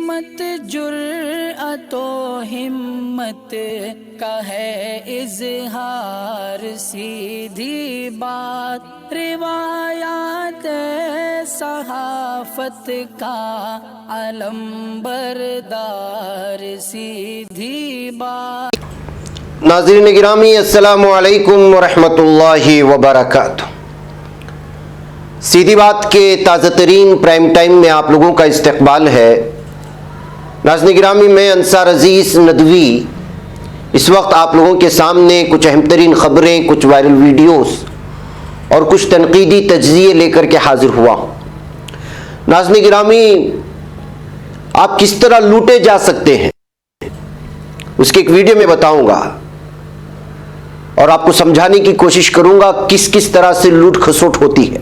سمت جرأت و ہمت کا ہے اظہار، سیدھی بات روایات صحافت کا علم بردار، سیدھی بات۔ ناظرین گرامی السلام علیکم ورحمۃ اللہ وبرکاتہ۔ سیدھی بات کے تازہ ترین پرائم ٹائم میں آپ لوگوں کا استقبال ہے۔ ناظرین گرامی، میں انصار عزیز ندوی اس وقت آپ لوگوں کے سامنے کچھ اہم ترین خبریں، کچھ وائرل ویڈیوز اور کچھ تنقیدی تجزیے لے کر کے حاضر ہوا ہوں۔ ناظرین گرامی، آپ کس طرح لوٹے جا سکتے ہیں اس کی ایک ویڈیو میں بتاؤں گا اور آپ کو سمجھانے کی کوشش کروں گا کس کس طرح سے لوٹ کھسوٹ ہوتی ہے۔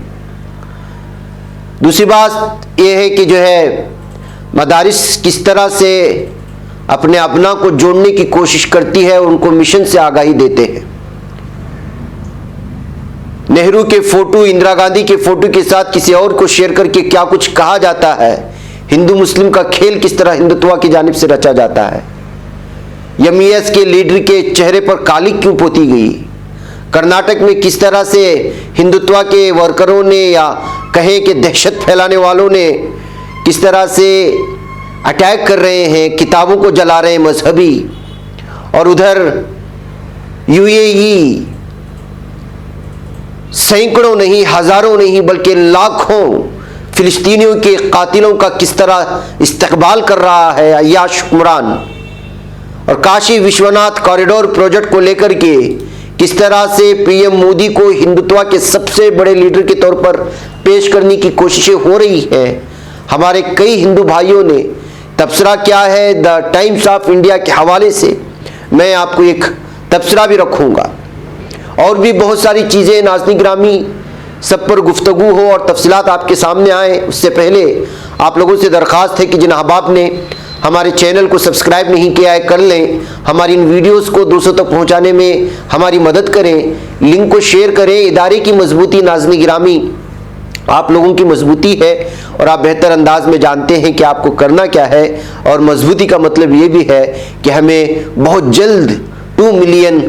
دوسری بات یہ ہے کہ مدارس کس طرح سے اپنے ابنا کو جوڑنے کی کوشش کرتی ہے، ان کو مشن سے آگاہی دیتے ہیں۔ نہرو کے فوٹو، اندرا گاندھی کے فوٹو کے ساتھ کسی اور کو شیئر کر کے کیا کچھ کہا جاتا ہے، ہندو مسلم کا کھیل کس طرح ہندوتوا کی جانب سے رچا جاتا ہے، ایم ای ایس کے لیڈر کے چہرے پر کالی کیوں پوتی گئی، کرناٹک میں کس طرح سے ہندوتوا کے ورکروں نے یا کہیں کہ دہشت پھیلانے والوں نے کس طرح سے اٹیک کر رہے ہیں، کتابوں کو جلا رہے ہیں مذہبی، اور ادھر یو اے ای سینکڑوں نہیں، ہزاروں نہیں بلکہ لاکھوں فلسطینیوں کے قاتلوں کا کس طرح استقبال کر رہا ہے عیاش حکمران، اور کاشی وشوناتھ کوریڈور پروجیکٹ کو لے کر کے کس طرح سے پی ایم مودی کو ہندوتوا کے سب سے بڑے لیڈر کے طور پر پیش کرنے کی کوششیں ہو رہی ہیں۔ ہمارے کئی ہندو بھائیوں نے تبصرہ کیا ہے دا ٹائمز آف انڈیا کے حوالے سے، میں آپ کو ایک تبصرہ بھی رکھوں گا، اور بھی بہت ساری چیزیں ناظرین گرامی سب پر گفتگو ہو اور تفصیلات آپ کے سامنے آئیں۔ اس سے پہلے آپ لوگوں سے درخواست ہے کہ جن احباب نے ہمارے چینل کو سبسکرائب نہیں کیا ہے کر لیں، ہماری ان ویڈیوز کو دوسروں تک پہنچانے میں ہماری مدد کریں، لنک کو شیئر کریں۔ ادارے کی مضبوطی ناظرین گرامی آپ لوگوں کی مضبوطی ہے، اور آپ بہتر انداز میں جانتے ہیں کہ آپ کو کرنا کیا ہے، اور مضبوطی کا مطلب یہ بھی ہے کہ ہمیں بہت جلد 2 ملین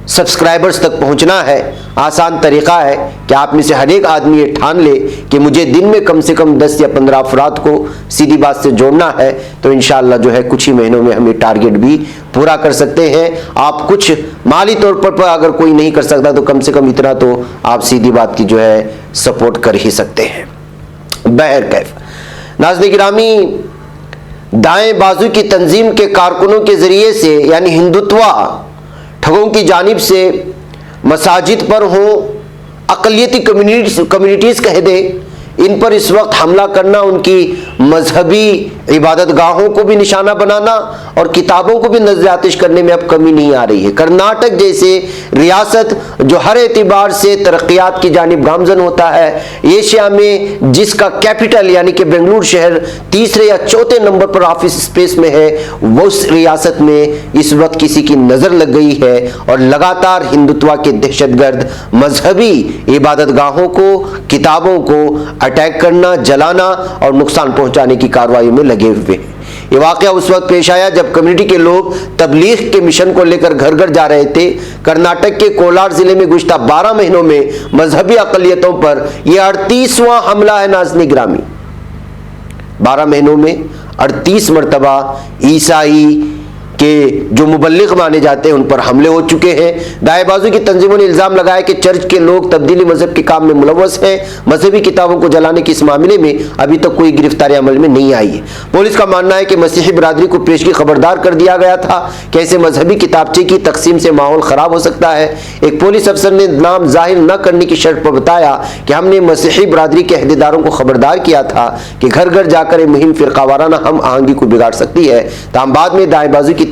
سبسکرائبرز تک پہنچنا ہے۔ آسان طریقہ ہے کہ آپ میں سے ہر ایک آدمی یہ ٹھان لے کہ مجھے دن میں کم سے کم 10 یا 15 افراد کو سیدھی بات سے جوڑنا ہے، تو انشاءاللہ کچھ ہی مہینوں میں ہم یہ ٹارگٹ بھی پورا کر سکتے ہیں۔ آپ کچھ مالی طور پر اگر کوئی نہیں کر سکتا تو کم سے کم اتنا تو آپ سیدھی بات کی سپورٹ کر ہی سکتے ہیں۔ بہرکیف ناظرین گرامی، دائیں بازو کی تنظیم کے کارکنوں کے ذریعے سے یعنی ہندوتوا ٹھگوں کی جانب سے مساجد پر ہوں، اقلیتی کمیونٹیز کہہ دیں، ان پر اس وقت حملہ کرنا، ان کی مذہبی عبادت گاہوں کو بھی نشانہ بنانا اور کتابوں کو بھی نظر آتش کرنے میں اب کمی نہیں آ رہی ہے۔ کرناٹک جیسے ریاست جو ہر اعتبار سے ترقیات کی جانب گامزن ہوتا ہے، ایشیا میں جس کا کیپٹل یعنی کہ بنگلور شہر تیسرے یا چوتھے نمبر پر آفس اسپیس میں ہے، وہ اس ریاست میں اس وقت کسی کی نظر لگ گئی ہے، اور لگاتار ہندوتوا کے دہشت گرد مذہبی عبادت گاہوں کو، کتابوں کو اٹیک کرنا، جلانا اور نقصان پہنچانے کی کارروائیوں میں لگے ہوئے ہیں۔ یہ واقعہ اس وقت پیش آیا جب کمیونٹی کے لوگ تبلیغ کے مشن کو لے کر گھر گھر جا رہے تھے۔ کرناٹک کے کولار ضلع میں گزشتہ 12 مہینوں میں مذہبی اقلیتوں پر یہ 38واں حملہ ہے ناظرین گرامی۔ 12 مہینوں میں 38 مرتبہ عیسائی کہ جو مبلغ مانے جاتے ہیں ان پر حملے ہو چکے ہیں۔ دائیں بازو کی تنظیموں نے الزام لگایا کہ چرچ کے لوگ تبدیلی مذہب کے کام میں ملوث ہیں۔ مذہبی کتابوں کو جلانے کے اس معاملے میں ابھی تک کوئی گرفتاری عمل میں نہیں آئی ہے۔ پولیس کا ماننا ہے کہ مسیحی برادری کو پیشگی خبردار کر دیا گیا تھا کہ ایسے مذہبی کتابچے کی تقسیم سے ماحول خراب ہو سکتا ہے۔ ایک پولیس افسر نے نام ظاہر نہ کرنے کی شرط پر بتایا کہ ہم نے مسیحی برادری کے عہدیداروں کو خبردار کیا تھا کہ گھر گھر جا کر یہ مہم فرقہ وارانہ ہم آہنگی کو بگاڑ سکتی ہے، تاہم بعد میں دائیں بازو کی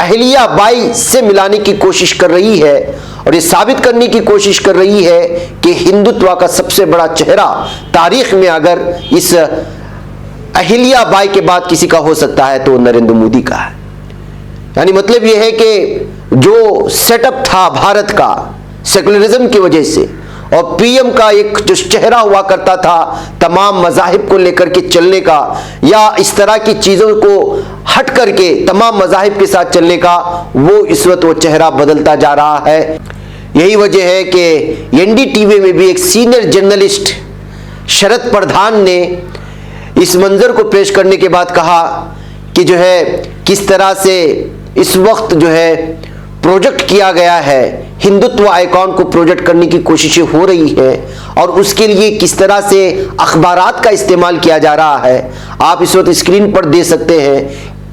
اہلیہ بائی سے ملانے کی کوشش کر رہی ہے اور یہ ثابت کرنے کی کوشش کر رہی ہے کہ ہندوتوا کا سب سے بڑا چہرہ تاریخ میں اگر اس اہلیہ بائی کے بعد کسی کا ہو سکتا ہے تو نریندر مودی کا ہے. یعنی مطلب یہ ہے کہ جو سیٹ اپ تھا بھارت کا سیکولرزم کی وجہ سے اور پی ایم کا ایک جو چہرہ ہوا کرتا تھا تمام مذاہب کو لے کر کے چلنے کا یا اس طرح کی چیزوں کو ہٹ کر کے تمام مذاہب کے ساتھ چلنے کا، وہ اس وقت وہ چہرہ بدلتا جا رہا ہے. یہی وجہ ہے کہ این ڈی ٹی وی میں بھی ایک سینئر جرنلسٹ شرد پردھان نے اس منظر کو پیش کرنے کے بعد کہا کہ جو ہے کس طرح سے اس وقت جو ہے پروجیکٹ کیا گیا ہے، ہندوتوا آئیکن کو پروجیکٹ کرنے کی کوششیں ہو رہی ہیں اور اس کے لیے کس طرح سے اخبارات کا استعمال کیا جا رہا ہے. آپ اس وقت اسکرین پر دیکھ سکتے ہیں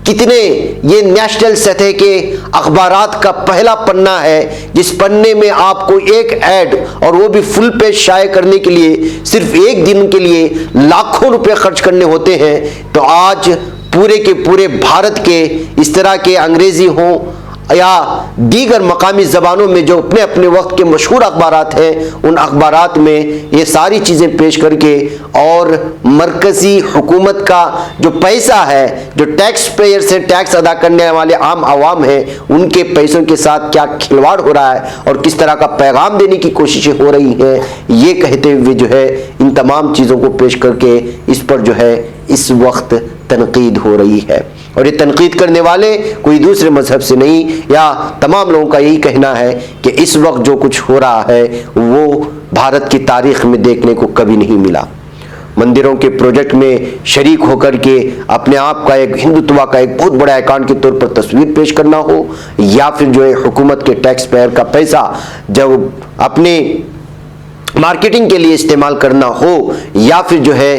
کتنے یہ نیشنل سطح کے اخبارات کا پہلا پنہ ہے، جس پننے میں آپ کو ایک ایڈ اور وہ بھی فل پیج شائع کرنے کے لیے صرف ایک دن کے لیے لاکھوں روپے خرچ کرنے ہوتے ہیں. تو آج پورے کے پورے بھارت کے اس طرح کے انگریزی ہوں یا دیگر مقامی زبانوں میں جو اپنے اپنے وقت کے مشہور اخبارات ہیں، ان اخبارات میں یہ ساری چیزیں پیش کر کے اور مرکزی حکومت کا جو پیسہ ہے، جو ٹیکس پیئر سے ٹیکس ادا کرنے والے عام عوام ہیں، ان کے پیسوں کے ساتھ کیا کھلواڑ ہو رہا ہے اور کس طرح کا پیغام دینے کی کوششیں ہو رہی ہیں، یہ کہتے ہوئے جو ہے ان تمام چیزوں کو پیش کر کے اس پر جو ہے اس وقت تنقید ہو رہی ہے. اور یہ تنقید کرنے والے کوئی دوسرے مذہب سے نہیں، یا تمام لوگوں کا یہی کہنا ہے کہ اس وقت جو کچھ ہو رہا ہے وہ بھارت کی تاریخ میں دیکھنے کو کبھی نہیں ملا. مندروں کے پروجیکٹ میں شریک ہو کر کے اپنے آپ کا ایک ہندوتوا کا ایک بہت بڑا آئیکن کے طور پر تصویر پیش کرنا ہو، یا پھر جو ہے حکومت کے ٹیکس پیئر کا پیسہ جب اپنے مارکیٹنگ کے لیے استعمال کرنا ہو، یا پھر جو ہے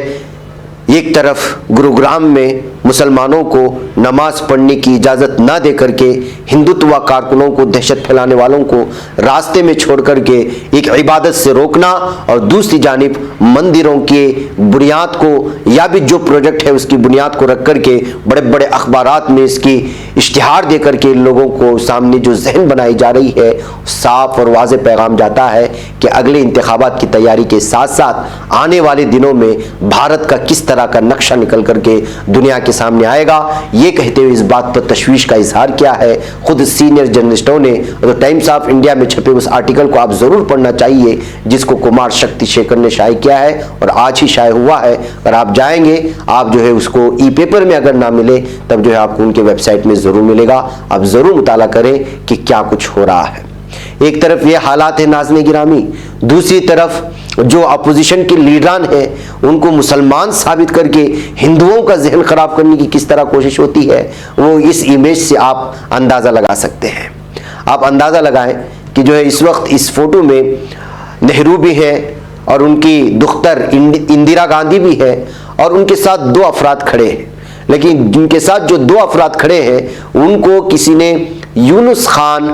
ایک طرف گروگرام میں مسلمانوں کو نماز پڑھنے کی اجازت نہ دے کر کے ہندوتوا کارکنوں کو، دہشت پھیلانے والوں کو راستے میں چھوڑ کر کے ایک عبادت سے روکنا، اور دوسری جانب مندروں کے بنیاد کو یا بھی جو پروجیکٹ ہے اس کی بنیاد کو رکھ کر کے بڑے بڑے اخبارات میں اس کی اشتہار دے کر کے لوگوں کو سامنے جو ذہن بنائی جا رہی ہے، صاف اور واضح پیغام جاتا ہے کہ اگلے انتخابات کی تیاری کے ساتھ ساتھ آنے والے دنوں میں بھارت کا کس طرح کا نقشہ نکل کر کے دنیا کے سامنے آئے گا. یہ کہتے ہوئے اس بات پر تشویش کا اظہار کیا ہے خود سینئر جرنلسٹوں نے. اور ٹائمز آف انڈیا میں چھپے اس آرٹیکل کو آپ ضرور پڑھنا چاہیے جس کو کمار شکتی شیکھر نے شائع کیا ہے اور آج ہی شائع ہوا ہے. اگر آپ جائیں گے، آپ جو ہے اس کو ای پیپر میں اگر نہ ملے تب جو ہے آپ کو ان کے ویب سائٹ میں ضرور ملے گا. آپ ضرور مطالعہ کریں کہ کیا کچھ ہو رہا ہے. ایک طرف یہ حالات ہیں ناظرین گرامی، دوسری طرف جو اپوزیشن کے لیڈران ہیں ان کو مسلمان ثابت کر کے ہندوؤں کا ذہن خراب کرنے کی کس طرح کوشش ہوتی ہے، وہ اس امیج سے آپ اندازہ لگا سکتے ہیں. آپ اندازہ لگائیں کہ جو ہے اس وقت اس فوٹو میں نہرو بھی ہے اور ان کی دختر اندرا گاندھی بھی ہے، اور ان کے ساتھ دو افراد کھڑے ہیں. لیکن جن کے ساتھ جو دو افراد کھڑے ہیں ان کو کسی نے یونس خان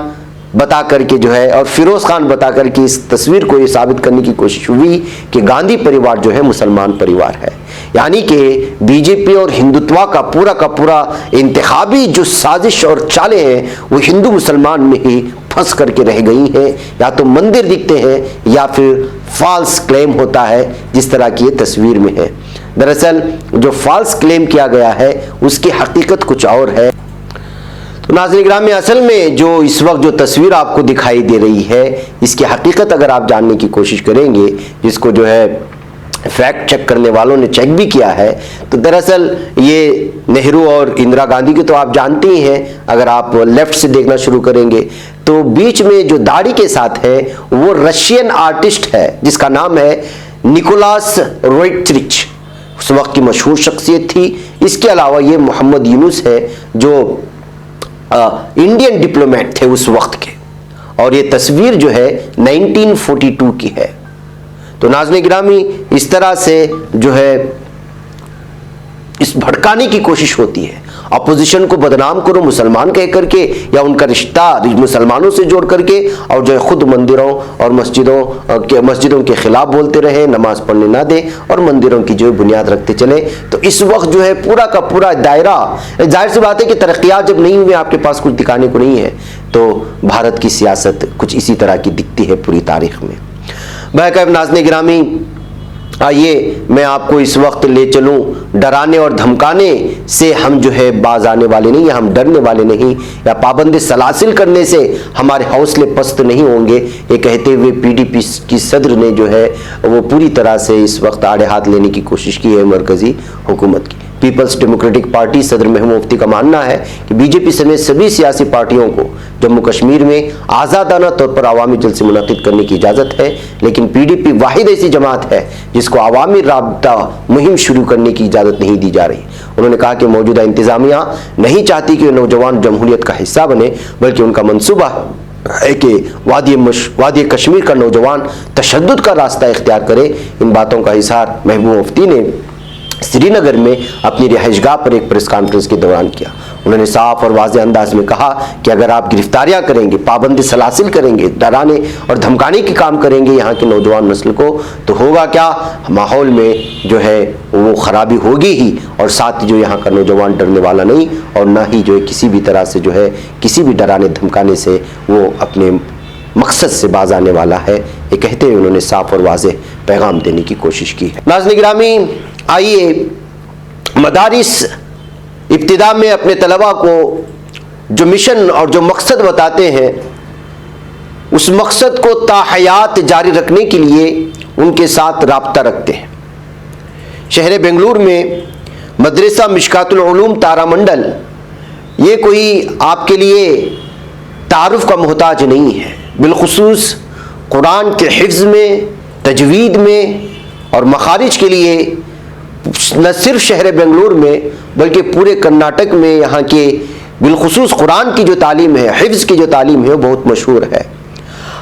بتا کر کے جو ہے اور فیروز خان بتا کر کے اس تصویر کو یہ ثابت کرنے کی کوشش ہوئی کہ گاندھی پریوار جو ہے مسلمان پریوار ہے. یعنی کہ بی جے پی اور ہندوتوا کا پورا انتخابی جو سازش اور چالیں ہیں وہ ہندو مسلمان میں ہی پھنس کر کے رہ گئی ہیں. یا تو مندر دکھتے ہیں یا پھر فالس کلیم ہوتا ہے جس طرح کی یہ تصویر میں ہے. دراصل جو فالس کلیم کیا گیا ہے اس کی حقیقت کچھ اور ہے. تو ناظرین گرامی، اصل میں جو اس وقت جو تصویر آپ کو دکھائی دے رہی ہے اس کی حقیقت اگر آپ جاننے کی کوشش کریں گے، جس کو جو ہے فیکٹ چیک کرنے والوں نے چیک بھی کیا ہے، تو دراصل یہ نہرو اور اندرا گاندھی کے تو آپ جانتے ہی ہیں. اگر آپ لیفٹ سے دیکھنا شروع کریں گے تو بیچ میں جو داڑھی کے ساتھ ہے وہ رشین آرٹسٹ ہے جس کا نام ہے نکولاس روئٹرچ، اس وقت کی مشہور شخصیت تھی. اس کے علاوہ یہ محمد یونس ہے جو انڈین ڈپلومیٹ تھے اس وقت کے، اور یہ تصویر جو ہے 1942 کی ہے. تو ناظرین گرامی، اس طرح سے جو ہے اس بھڑکانے کی کوشش ہوتی ہے. اپوزیشن کو بدنام کرو مسلمان کہہ کر کے یا ان کا رشتہ مسلمانوں سے جوڑ کر کے اور جو ہے خود مندروں اور مسجدوں کے خلاف بولتے رہے, نماز پڑھنے نہ دے اور مندروں کی جو بنیاد رکھتے چلے. تو اس وقت جو ہے پورا کا پورا دائرہ, ظاہر سی بات ہے کہ ترقیات جب نہیں ہوئے, آپ کے پاس کچھ دکھانے کو نہیں ہے, تو بھارت کی سیاست کچھ اسی طرح کی دکھتی ہے پوری تاریخ میں. بہرکیف ناظرین گرامی, آئیے میں آپ کو اس وقت لے چلوں, ڈرانے اور دھمکانے سے ہم جو ہے باز آنے والے نہیں, یا ہم ڈرنے والے نہیں, یا پابند سلاسل کرنے سے ہمارے حوصلے پست نہیں ہوں گے, یہ کہتے ہوئے پی ڈی پی کی صدر نے جو ہے وہ پوری طرح سے اس وقت آڑے ہاتھ لینے کی کوشش کی ہے مرکزی حکومت کی. پیپلز ڈیموکریٹک پارٹی صدر محمود مفتی کا ماننا ہے کہ بی جے پی سمیت سبھی سیاسی پارٹیوں کو جموں کشمیر میں آزادانہ طور پر عوامی جلسے منعقد کرنے کی اجازت ہے, لیکن پی ڈی پی واحد ایسی جماعت ہے جس کو عوامی رابطہ مہم شروع کرنے کی اجازت نہیں دی جا رہی. انہوں نے کہا کہ موجودہ انتظامیہ نہیں چاہتی کہ نوجوان جمہوریت کا حصہ بنے, بلکہ ان کا منصوبہ ہے کہ وادی کشمیر کا نوجوان تشدد کا راستہ اختیار کرے. ان باتوں کا اظہار محبوب مفتی نے سری نگر میں اپنی رہائش گاہ پر ایک پریس کانفرنس کے دوران کیا. انہوں نے صاف اور واضح انداز میں کہا کہ اگر آپ گرفتاریاں کریں گے, پابند سلاسل کریں گے, ڈرانے اور دھمکانے کی کام کریں گے یہاں کے نوجوان نسل کو, تو ہوگا کیا, ماحول میں جو ہے وہ خرابی ہوگی ہی, اور ساتھ جو یہاں کا نوجوان ڈرنے والا نہیں, اور نہ ہی جو ہے کسی بھی طرح سے جو ہے کسی بھی ڈرانے دھمکانے سے وہ اپنے مقصد سے باز آنے والا ہے. یہ کہتے ہوئے انہوں نے صاف اور واضح پیغام دینے کی کوشش کی ہے. ناظرین گرامی, آئیے مدارس ابتدا میں اپنے طلباء کو جو مشن اور جو مقصد بتاتے ہیں, اس مقصد کو تا حیات جاری رکھنے کے لیے ان کے ساتھ رابطہ رکھتے ہیں. شہر بنگلور میں مدرسہ مشکات العلوم تارا منڈل یہ کوئی آپ کے لیے تعارف کا محتاج نہیں ہے. بالخصوص قرآن کے حفظ میں, تجوید میں اور مخارج کے لیے نہ صرف شہر بنگلور میں بلکہ پورے کرناٹک میں یہاں کے بالخصوص قرآن کی جو تعلیم ہے, حفظ کی جو تعلیم ہے, وہ بہت مشہور ہے.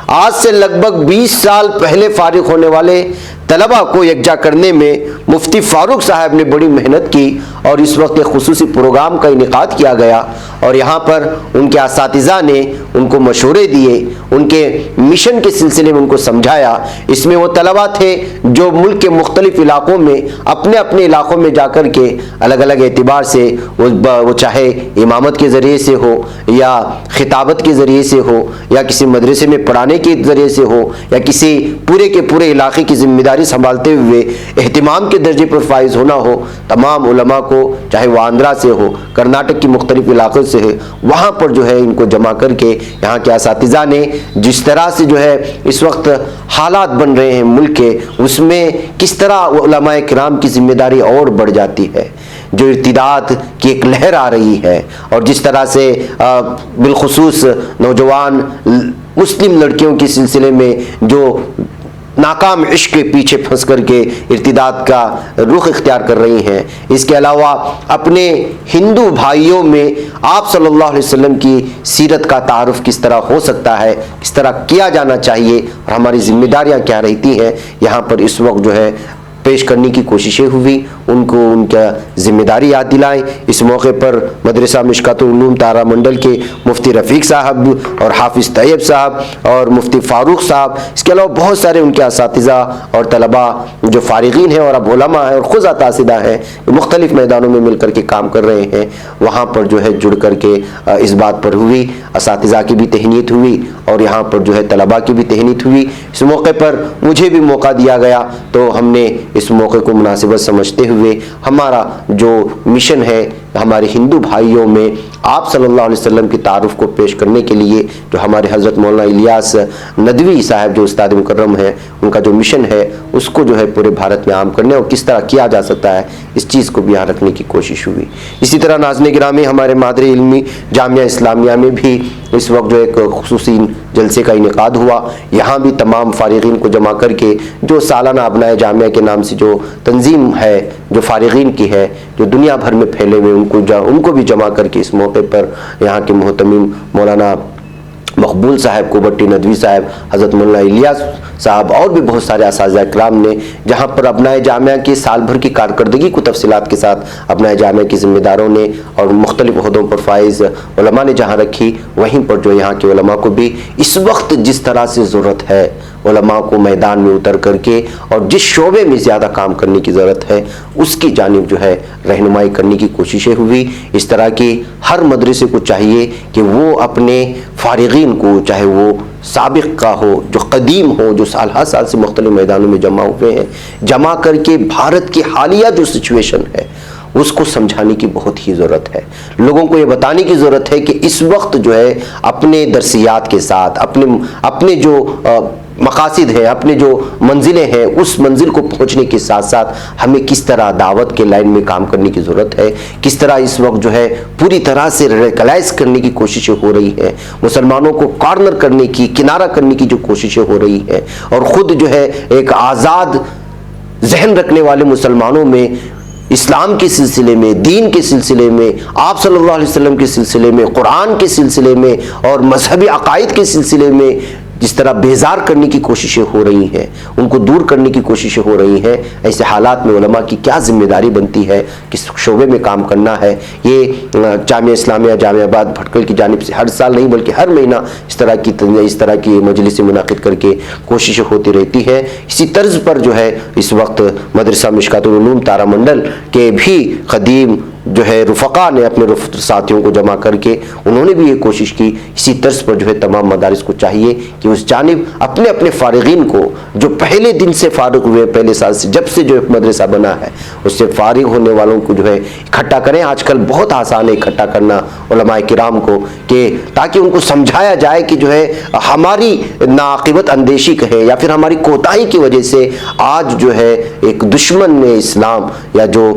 آج سے لگ بھگ 20 سال پہلے فارغ ہونے والے طلباء کو یکجا کرنے میں مفتی فاروق صاحب نے بڑی محنت کی, اور اس وقت ایک خصوصی پروگرام کا انعقاد کیا گیا, اور یہاں پر ان کے اساتذہ نے ان کو مشورے دیے, ان کے مشن کے سلسلے میں ان کو سمجھایا. اس میں وہ طلباء تھے جو ملک کے مختلف علاقوں میں اپنے اپنے علاقوں میں جا کر کے الگ الگ اعتبار سے وہ چاہے امامت کے ذریعے سے ہو, یا خطابت کے ذریعے سے ہو, یا کسی مدرسے میں پڑھانے کے ذریعے سے ہو, یا کسی پورے کے پورے علاقے کی ذمہ داری سنبھالتے ہوئے اہتمام کے درجے پر فائز ہونا ہو, تمام علماء کو چاہے وہ آندھرا سے ہو, کرناٹک کی مختلف علاقوں سے ہے, وہاں پر جو ہے ان کو جمع کر کے یہاں کے اساتذہ نے جس طرح سے جو ہے اس وقت حالات بن رہے ہیں ملک کے, اس میں کس طرح علماء کرام کی ذمہ داری اور بڑھ جاتی ہے, جو ارتداد کی ایک لہر آ رہی ہے, اور جس طرح سے بالخصوص نوجوان مسلم لڑکیوں کے سلسلے میں جو ناکام عشق کے پیچھے پھنس کر کے ارتداد کا رخ اختیار کر رہی ہیں. اس کے علاوہ اپنے ہندو بھائیوں میں آپ صلی اللہ علیہ وسلم کی سیرت کا تعارف کس طرح ہو سکتا ہے, کس طرح کیا جانا چاہیے, اور ہماری ذمہ داریاں کیا رہتی ہیں, یہاں پر اس وقت جو ہے پیش کرنے کی کوششیں ہوئی, ان کو ان کا ذمہ داری یاد دلائیں. اس موقع پر مدرسہ مشکات العلوم تارا منڈل کے مفتی رفیق صاحب اور حافظ طیب صاحب اور مفتی فاروق صاحب, اس کے علاوہ بہت سارے ان کے اساتذہ اور طلباء جو فارغین ہیں اور اب علماء ہیں اور خود اساتذہ ہیں, مختلف میدانوں میں مل کر کے کام کر رہے ہیں, وہاں پر جو ہے جڑ کر کے اس بات پر ہوئی. اساتذہ کی بھی تہنیت ہوئی اور یہاں پر جو ہے طلباء کی بھی تہنیت ہوئی. اس موقع پر مجھے بھی موقع دیا گیا, تو ہم نے اس موقع کو مناسبت سمجھتے ہوئے ہمارا جو مشن ہے ہمارے ہندو بھائیوں میں آپ صلی اللہ علیہ وسلم کی تعارف کو پیش کرنے کے لیے, جو ہمارے حضرت مولانا الیاس ندوی صاحب جو استاد مکرم ہیں, ان کا جو مشن ہے اس کو جو ہے پورے بھارت میں عام کرنے اور کس طرح کیا جا سکتا ہے, اس چیز کو بھی یہاں رکھنے کی کوشش ہوئی. اسی طرح ناظرین گرامی, ہمارے مادری علمی جامعہ اسلامیہ میں بھی اس وقت جو ایک خصوصی جلسے کا انعقاد ہوا. یہاں بھی تمام فارغین کو جمع کر کے جو سالانہ ابنائے جامعہ کے نام سے جو تنظیم ہے, جو فارغین کی ہے, جو دنیا بھر میں پھیلے ہوئے, ان کو بھی جمع کر کے اس موقع پر یہاں کے محتمم مولانا مقبول صاحب، کوبٹی ندوی صاحب، حضرت مولانا الیاس صاحب اور بھی بہت سارے اساتذہ کرام نے جہاں پر ابنائے جامعہ کی سال بھر کی کارکردگی کو تفصیلات کے ساتھ ابنائے جامعہ کی ذمہ داروں نے اور مختلف عہدوں پر فائز علماء نے جہاں رکھی، وہیں پر جو یہاں کے علماء کو بھی اس وقت جس طرح سے ضرورت ہے علماء کو میدان میں اتر کر کے اور جس شعبے میں زیادہ کام کرنے کی ضرورت ہے اس کی جانب جو ہے رہنمائی کرنے کی کوششیں ہوئی۔ اس طرح کی ہر مدرسے کو چاہیے کہ وہ اپنے فارغین کو، چاہے وہ سابق کا ہو، جو قدیم ہو، جو سال ہر سال سے مختلف میدانوں میں جمع ہوئے ہیں، جمع کر کے بھارت کی حالیہ جو سچویشن ہے اس کو سمجھانے کی بہت ہی ضرورت ہے۔ لوگوں کو یہ بتانے کی ضرورت ہے کہ اس وقت جو ہے اپنے درسیات کے ساتھ اپنے جو مقاصد ہیں، اپنے جو منزلیں ہیں، اس منزل کو پہنچنے کے ساتھ ساتھ ہمیں کس طرح دعوت کے لائن میں کام کرنے کی ضرورت ہے، کس طرح اس وقت جو ہے پوری طرح سے ریکلائز کرنے کی کوششیں ہو رہی ہیں، مسلمانوں کو کارنر کرنے کی، کنارہ کرنے کی جو کوششیں ہو رہی ہیں، اور خود جو ہے ایک آزاد ذہن رکھنے والے مسلمانوں میں اسلام کے سلسلے میں، دین کے سلسلے میں، آپ صلی اللہ علیہ وسلم کے سلسلے میں، قرآن کے سلسلے میں اور مذہبی عقائد کے سلسلے میں جس طرح بیزار کرنے کی کوششیں ہو رہی ہیں، ان کو دور کرنے کی کوششیں ہو رہی ہیں، ایسے حالات میں علماء کی کیا ذمہ داری بنتی ہے، کس شعبے میں کام کرنا ہے۔ یہ جامعہ اسلامیہ جامعہ آباد بھٹکل کی جانب سے ہر سال نہیں بلکہ ہر مہینہ اس طرح کی مجلس منعقد کر کے کوششیں ہوتی رہتی ہے۔ اسی طرز پر جو ہے اس وقت مدرسہ مشکات العلوم تارا منڈل کے بھی قدیم جو ہے رفقا نے اپنے ساتھیوں کو جمع کر کے انہوں نے بھی یہ کوشش کی۔ اسی طرز پر جو ہے تمام مدارس کو چاہیے کہ اس جانب اپنے فارغین کو جو پہلے دن سے فارغ ہوئے، پہلے سال سے جب سے جو مدرسہ بنا ہے اس سے فارغ ہونے والوں کو جو ہے اکٹھا کریں۔ آج کل بہت آسان ہے اکٹھا کرنا علماء کرام کو، کہ تاکہ ان کو سمجھایا جائے کہ جو ہے ہماری ناعاقبت اندیشی کہیں یا پھر ہماری کوتاہی کی وجہ سے آج جو ہے ایک دشمن نے اسلام یا جو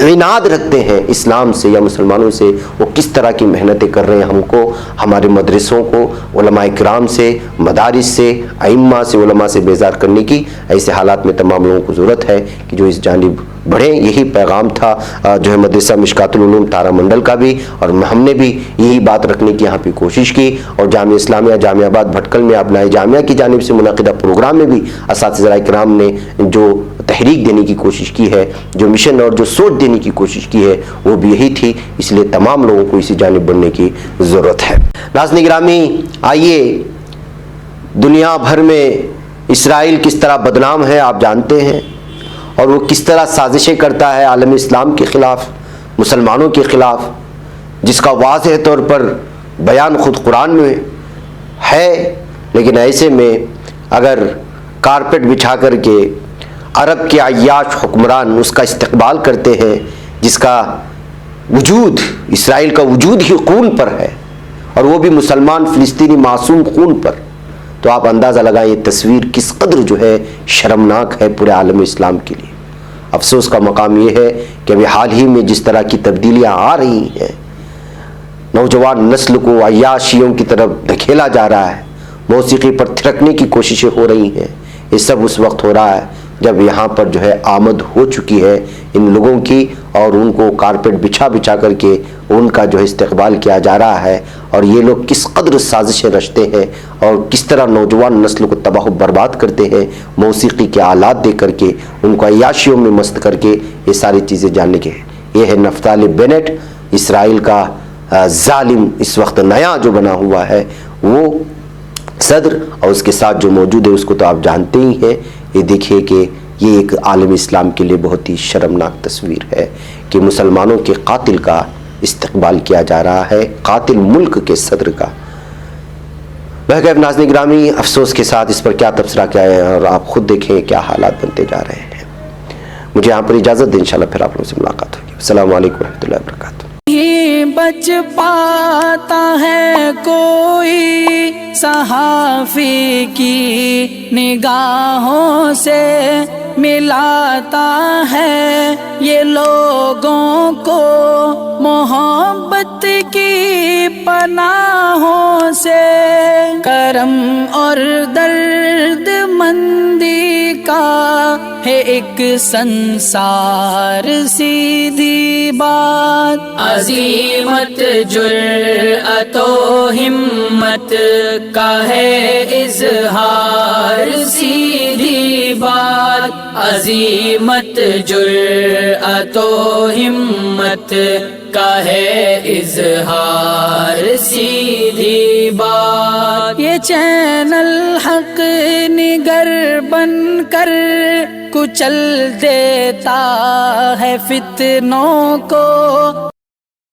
عناد رکھتے ہیں اسلام سے یا مسلمانوں سے، وہ کس طرح کی محنتیں کر رہے ہیں۔ ہم کو ہمارے مدرسوں کو علماء کرام سے، مدارس سے، ائمہ سے، علماء سے بیزار کرنے کی ایسے حالات میں تمام لوگوں کو ضرورت ہے کہ جو اس جانب بڑھیں۔ یہی پیغام تھا جو ہے مدرسہ مشکات العلوم تارا منڈل کا بھی، اور ہم نے بھی یہی بات رکھنے کی یہاں پہ کوشش کی، اور جامعہ اسلامیہ جامعہ آباد بھٹکل میں ابنائے جامعہ کی جانب سے منعقدہ پروگرام میں بھی اساتذہ کرام نے جو تحریک دینے کی کوشش کی ہے، جو مشن اور جو سوچ دینے کی کوشش کی ہے، وہ بھی یہی تھی۔ اس لیے تمام لوگوں کو اسی جانب بڑھنے کی ضرورت ہے۔ ناظرین گرامی، آئیے دنیا بھر میں اسرائیل کس طرح بدنام ہے آپ جانتے ہیں، اور وہ کس طرح سازشیں کرتا ہے عالم اسلام کے خلاف، مسلمانوں کے خلاف، جس کا واضح طور پر بیان خود قرآن میں ہے۔ لیکن ایسے میں اگر کارپٹ بچھا کر کے عرب کے عیاش حکمران اس کا استقبال کرتے ہیں، جس کا وجود، اسرائیل کا وجود ہی خون پر ہے، اور وہ بھی مسلمان فلسطینی معصوم خون پر، تو آپ اندازہ لگائیں یہ تصویر کس قدر جو ہے شرمناک ہے پورے عالم اسلام کے لیے۔ افسوس کا مقام یہ ہے کہ ابھی حال ہی میں جس طرح کی تبدیلیاں آ رہی ہیں، نوجوان نسل کو عیاشیوں کی طرف دھکیلا جا رہا ہے، موسیقی پر تھرکنے کی کوششیں ہو رہی ہیں، یہ سب اس وقت ہو رہا ہے جب یہاں پر جو ہے آمد ہو چکی ہے ان لوگوں کی، اور ان کو کارپٹ بچھا کر کے ان کا جو ہے استقبال کیا جا رہا ہے۔ اور یہ لوگ کس قدر سازشیں رچتے ہیں اور کس طرح نوجوان نسل کو تباہ و برباد کرتے ہیں، موسیقی کے آلات دے کر کے، ان کو عیاشیوں میں مست کر کے، یہ ساری چیزیں جاننے کے ہیں۔ یہ ہے نفتالی بینٹ، اسرائیل کا ظالم اس وقت نیا جو بنا ہوا ہے وہ صدر، اور اس کے ساتھ جو موجود ہے اس کو تو آپ جانتے ہی ہیں۔ یہ دیکھیے کہ یہ ایک عالم اسلام کے لیے بہت ہی شرمناک تصویر ہے کہ مسلمانوں کے قاتل کا استقبال کیا جا رہا ہے، قاتل ملک کے صدر کا۔ بہرکیف ناظرین گرامی، افسوس کے ساتھ اس پر کیا تبصرہ کیا ہے، اور آپ خود دیکھیں کیا حالات بنتے جا رہے ہیں۔ مجھے یہاں پر اجازت دیں، انشاءاللہ پھر آپ لوگوں سے ملاقات ہوگی۔ السلام علیکم ورحمۃ اللہ وبرکاتہ۔ بچ پاتا ہے کوئی صحافی کی نگاہوں سے، ملاتا ہے یہ لوگوں کو محبت کی پناہوں سے، کرم اور درد مندی کا ہے ایک سنسار، سیدھی بات، عزیمت جرأت و ہمت کا ہے اظہار، سیدھی بات عزیمت جرأت و ہمت کا ہے اظہار، سیدھی بات۔ یہ چینل حق نگر بن کر کچل دیتا ہے فتنوں کو،